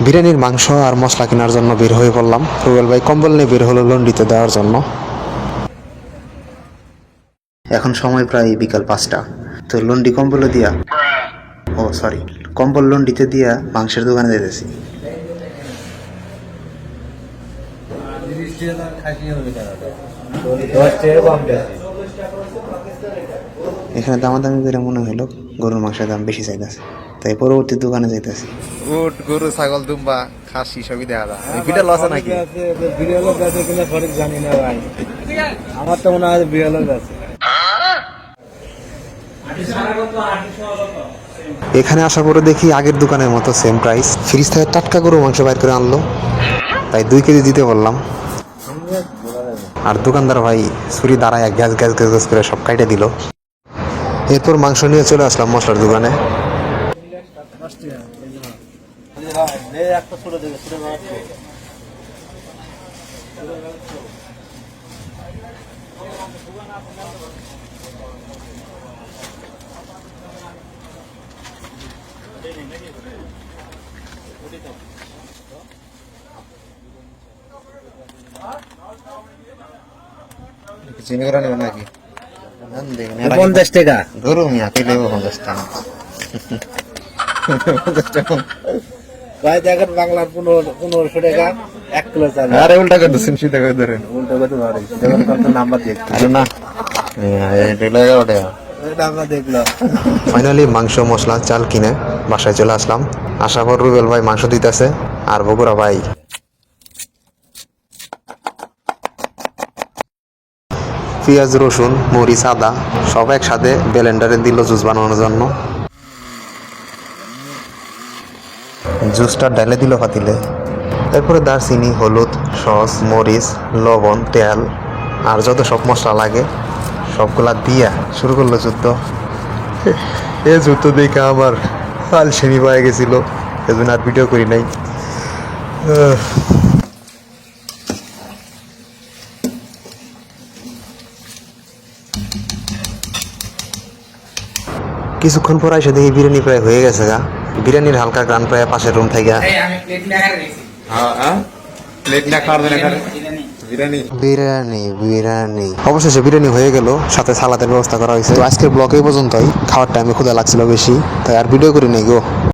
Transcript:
বিরিয়ানির মাংস আর মশলা কেনার জন্য বের হয়ে পড়লাম। রুবেল ভাই কম্বল নিয়ে বের হলো লন্ডিতে দেওয়ার জন্য। এখন সময় প্রায় বিকাল 5টা। তো লন্ডি কম্বল দিয়া কম্বল লন্ডিতে দিয়া মাংসের দোকানে যেতেছি। এখানে দামাদামি করে মনে হলো গরুর মাংসের দাম বেশি চাইতেছে, তাই পরবর্তী দোকানে যাইতেছি। উট, গরু, ছাগল, দুম্বা, খাসি সবই দেখা যায়। বিড়াল আছে নাকি? বিড়ালও আছে কিনা সঠিক জানি না ভাই, আমার তো মনে হয় বিড়ালও আছে। এখানে আসার পরে দেখি আগের দোকানের মতো সেম প্রাইস। ফ্রিজ থেকে টাটকা গরু মাংস বাইর করে আনলো, তাই 2 কেজি দিতে বললাম। আর দোকানদার ভাই ছুরি দাঁড়ায় গ্যাস গ্যাস গ্যাস গ্যাস করে সব কাটে দিল। এরপর মাংস নিয়ে চলে আসলাম মশলার দোকানে। চিনি করে নেবেন নাকি? 50 টাকা গরু মিয়া পেলে 50 টাকা। ভাই দেখেন বাংলার 1500 টাকা 1 কিলো চাল। আরে উল্টা করে দিচ্ছেন, সিধা করে ধরেন। উল্টো কত ভারী দেখেন, কত নাম্বার দেখতে আরে না, এটা 11 টাকা। এটা আমরা দেখলাম। ফাইনালি মাংস মশলা চাল কিনে বাসায় চলে আসলাম। আসার পর রুবেল ভাই মাংস দিতেছে আর বগুড়া ভাই পেঁয়াজ রসুন মরিচ আদা সব একসাথে ব্লেন্ডারে দিল জুস বানানোর জন্য। জুসটা ঢেলে দিল পাতিলে। এরপরে দারচিনি হলুদ সস মরিচ লবণ তেল আর যত সব মশলা লাগে সবগুলা দিয়া শুরু করলো যুদ্ধ। এ যুদ্ধ দেখে আমার আলসেমি পায়ে গেছিল, এজন্য আর ভিডিও করি নাই। কিছুক্ষণ পর এসে দেখি বিরিয়ানি প্রায় হয়ে গেছে গা। বিরিয়ানির হালকা গ্রান প্রায় পাশের রুম থেকে। বিরিয়ানি অবশেষে বিরিয়ানি হয়ে গেল, সাথে সালাদের ব্যবস্থা করা হয়েছে। তো আজকের ব্লগ এই পর্যন্তই। খাওয়ার টাইমে ক্ষুধা লাগছিল বেশি, তাই আর ভিডিও করি নাই গো।